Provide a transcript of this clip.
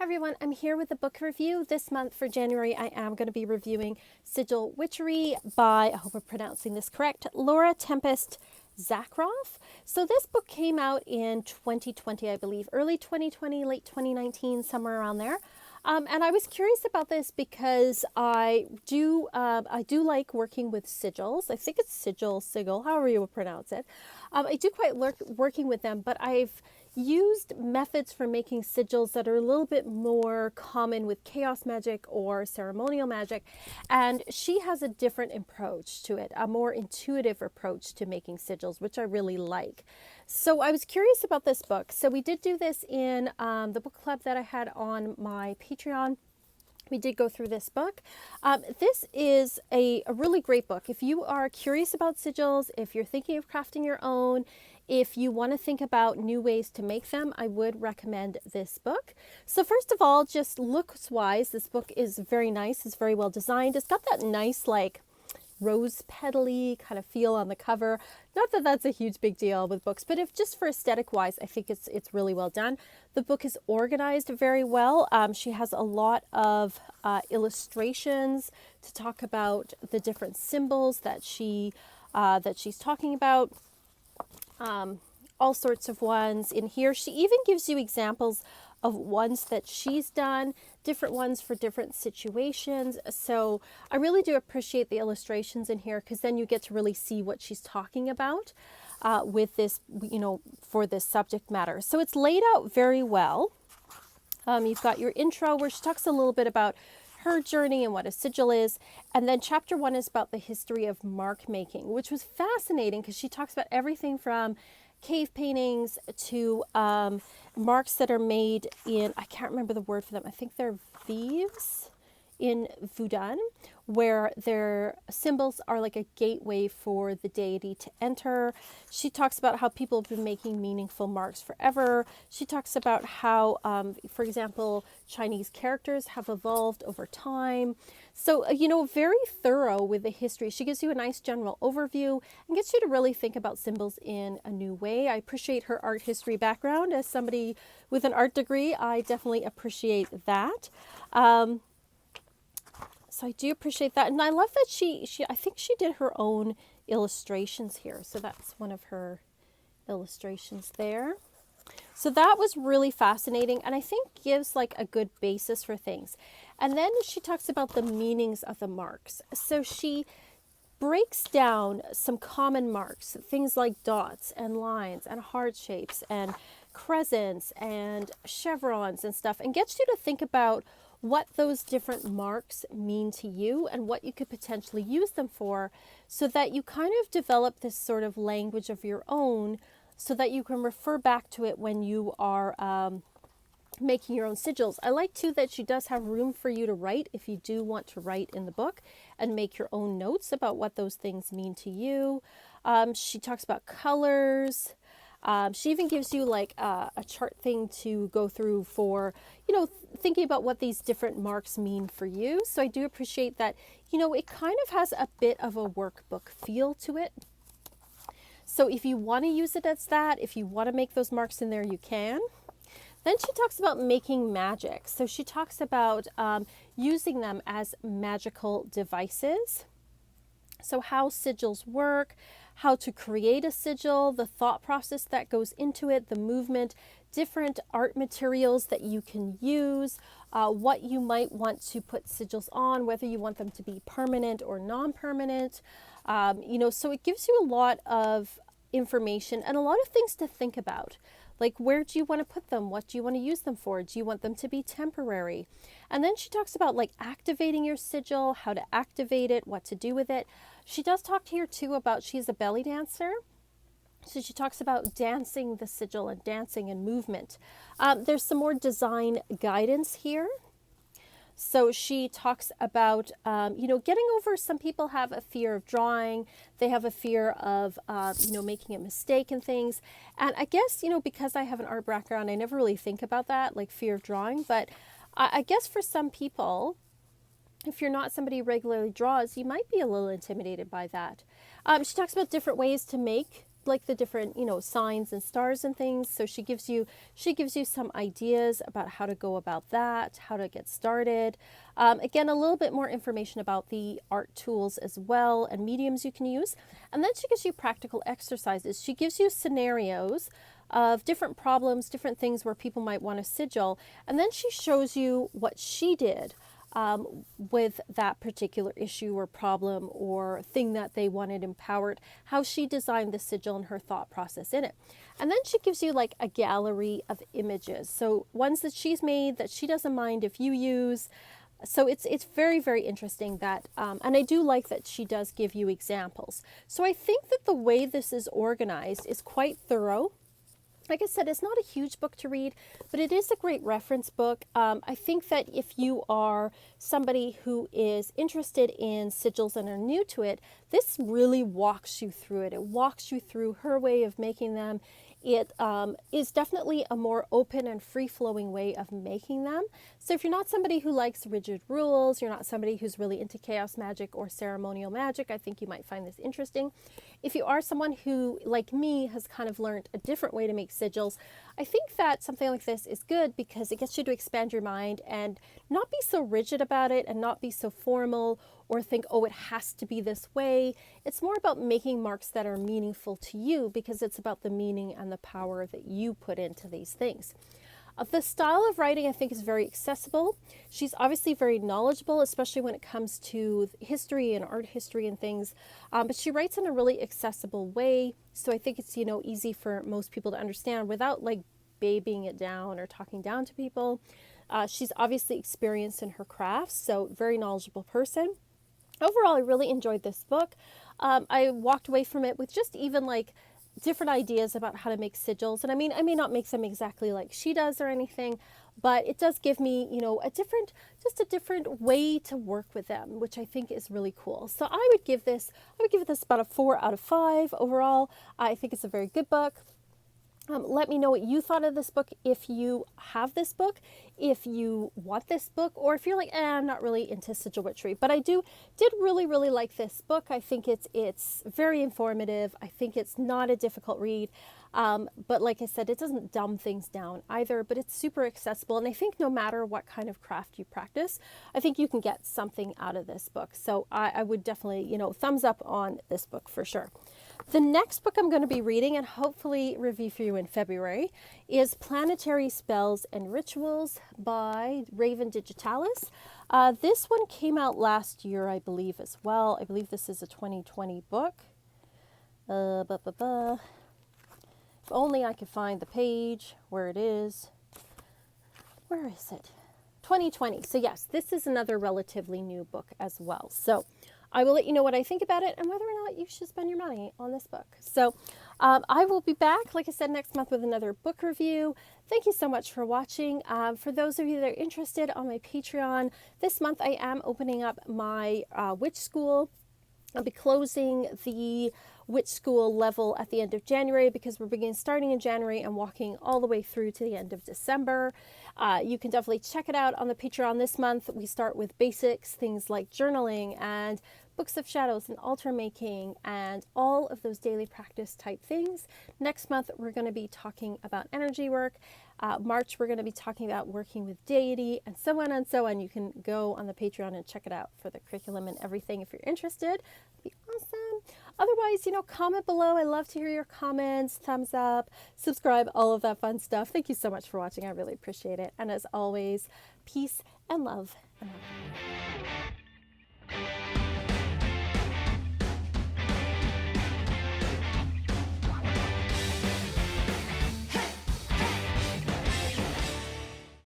Everyone, I'm here with a book review. This month for January, I am going to be reviewing Sigil Witchery by, I hope I'm pronouncing this correct, Laura Tempest Zakroff. So this book came out in 2020, I believe, early 2020, late 2019, somewhere around there. And I was curious about this because I do like working with sigils. I think it's sigil, however you would pronounce it. I do quite like working with them, but I've used methods for making sigils that are a little bit more common with chaos magic or ceremonial magic, and she has a different approach to it, a more intuitive approach to making sigils, which I really like. So I was curious about this book. So we did do this in the book club that I had on my Patreon. We did go through this book. This is a really great book. If you are curious about sigils, if you're thinking of crafting your own, if you want to think about new ways to make them, I would recommend this book. So first of all, just looks-wise, this book is very nice. It's very well designed. It's got that nice, like, rose petal-y kind of feel on the cover. Not that that's a huge big deal with books, but if just for aesthetic wise, I think it's really well done. The book is organized very well. She has a lot of illustrations to talk about the different symbols that she's talking about. All sorts of ones in here. She even gives you examples of ones that she's done, different ones for different situations. So I really do appreciate the illustrations in here because then you get to really see what she's talking about with this, for this subject matter. So it's laid out very well. You've got your intro where she talks a little bit about her journey and what a sigil is. And then chapter 1 is about the history of mark making, which was fascinating because she talks about everything from cave paintings to marks that are made in, I can't remember the word for them, I think they're thieves in Voodoo, where their symbols are like a gateway for the deity to enter. She talks about how people have been making meaningful marks forever. She talks about how, for example, Chinese characters have evolved over time. So, very thorough with the history. She gives you a nice general overview and gets you to really think about symbols in a new way. I appreciate her art history background. As somebody with an art degree, I definitely appreciate that. So I do appreciate that. And I love that I think she did her own illustrations here. So that's one of her illustrations there. So that was really fascinating and I think gives like a good basis for things. And then she talks about the meanings of the marks. So she breaks down some common marks, things like dots and lines and heart shapes and crescents and chevrons and stuff, and gets you to think about what those different marks mean to you and what you could potentially use them for, so that you kind of develop this sort of language of your own so that you can refer back to it when you are making your own sigils. I like too that she does have room for you to write if you do want to write in the book and make your own notes about what those things mean to you. She talks about colors. She even gives you like a chart thing to go through for, thinking about what these different marks mean for you. So I do appreciate that, it kind of has a bit of a workbook feel to it. So if you want to use it as that, if you want to make those marks in there, you can. Then she talks about making magic. So she talks about using them as magical devices. So how sigils work, how to create a sigil, the thought process that goes into it, the movement, different art materials that you can use, what you might want to put sigils on, whether you want them to be permanent or non-permanent. So it gives you a lot of information and a lot of things to think about. Like, where do you want to put them? What do you want to use them for? Do you want them to be temporary? And then she talks about like activating your sigil, how to activate it, what to do with it. She does talk here too about, she's a belly dancer. So she talks about dancing the sigil and dancing and movement. There's some more design guidance here. So she talks about, getting over, some people have a fear of drawing. They have a fear of, making a mistake and things. And I guess, because I have an art background, I never really think about that, like fear of drawing. But I guess for some people, if you're not somebody who regularly draws, you might be a little intimidated by that. She talks about different ways to make like the different, you know, signs and stars and things. So she gives you some ideas about how to go about that, how to get started. Again, a little bit more information about the art tools as well and mediums you can use. And then she gives you practical exercises. She gives you scenarios of different problems, different things where people might want to sigil. And then she shows you what she did with that particular issue or problem or thing that they wanted empowered, how she designed the sigil and her thought process in it. And then she gives you like a gallery of images. So ones that she's made that she doesn't mind if you use. So it's very, very interesting that, and I do like that she does give you examples. So I think that the way this is organized is quite thorough. Like I said, it's not a huge book to read, but it is a great reference book. I think that if you are somebody who is interested in sigils and are new to it, this really walks you through it. It walks you through her way of making them. It is definitely a more open and free-flowing way of making them. So if you're not somebody who likes rigid rules, you're not somebody who's really into chaos magic or ceremonial magic, I think you might find this interesting. If you are someone who, like me, has kind of learned a different way to make sigils, I think that something like this is good because it gets you to expand your mind and not be so rigid about it and not be so formal or think, oh, it has to be this way. It's more about making marks that are meaningful to you because it's about the meaning and the power that you put into these things. The style of writing, I think, is very accessible. She's obviously very knowledgeable, especially when it comes to history and art history and things. But she writes in a really accessible way. So I think it's, you know, easy for most people to understand without like babying it down or talking down to people. She's obviously experienced in her crafts, so very knowledgeable person. Overall, I really enjoyed this book. I walked away from it with just even like different ideas about how to make sigils. And I mean, I may not make them exactly like she does or anything, but it does give me, you know, a different way to work with them, which I think is really cool. So I would give this about a 4 out of 5 overall. I think it's a very good book. Let me know what you thought of this book if you have this book, if you want this book, or if you're like, I'm not really into sigil witchery. But I did really, really like this book. I think it's very informative. I think it's not a difficult read. But like I said, it doesn't dumb things down either, but it's super accessible. And I think no matter what kind of craft you practice, I think you can get something out of this book. So I would definitely, you know, thumbs up on this book for sure. The next book I'm going to be reading and hopefully review for you in February is Planetary Spells and Rituals by Raven Digitalis. This one came out last year, I believe, as well. I believe this is a 2020 book. If only I could find the page where it is. Where is it? 2020. So yes, this is another relatively new book as well. So I will let you know what I think about it and whether or not you should spend your money on this book. So I will be back, like I said, next month with another book review. Thank you so much for watching. For those of you that are interested on my Patreon, this month I am opening up my witch school. I'll be closing the witch school level at the end of January because we're starting in January and walking all the way through to the end of December. You can definitely check it out on the Patreon this month. We start with basics, things like journaling and books of shadows and altar making and all of those daily practice type things. Next month, we're going to be talking about energy work. March, we're going to be talking about working with deity and so on and so on. You can go on the Patreon and check it out for the curriculum and everything if you're interested. It'd be awesome. Otherwise, you know, comment below. I love to hear your comments, thumbs up, subscribe, all of that fun stuff. Thank you so much for watching. I really appreciate it. And as always, peace and love and love.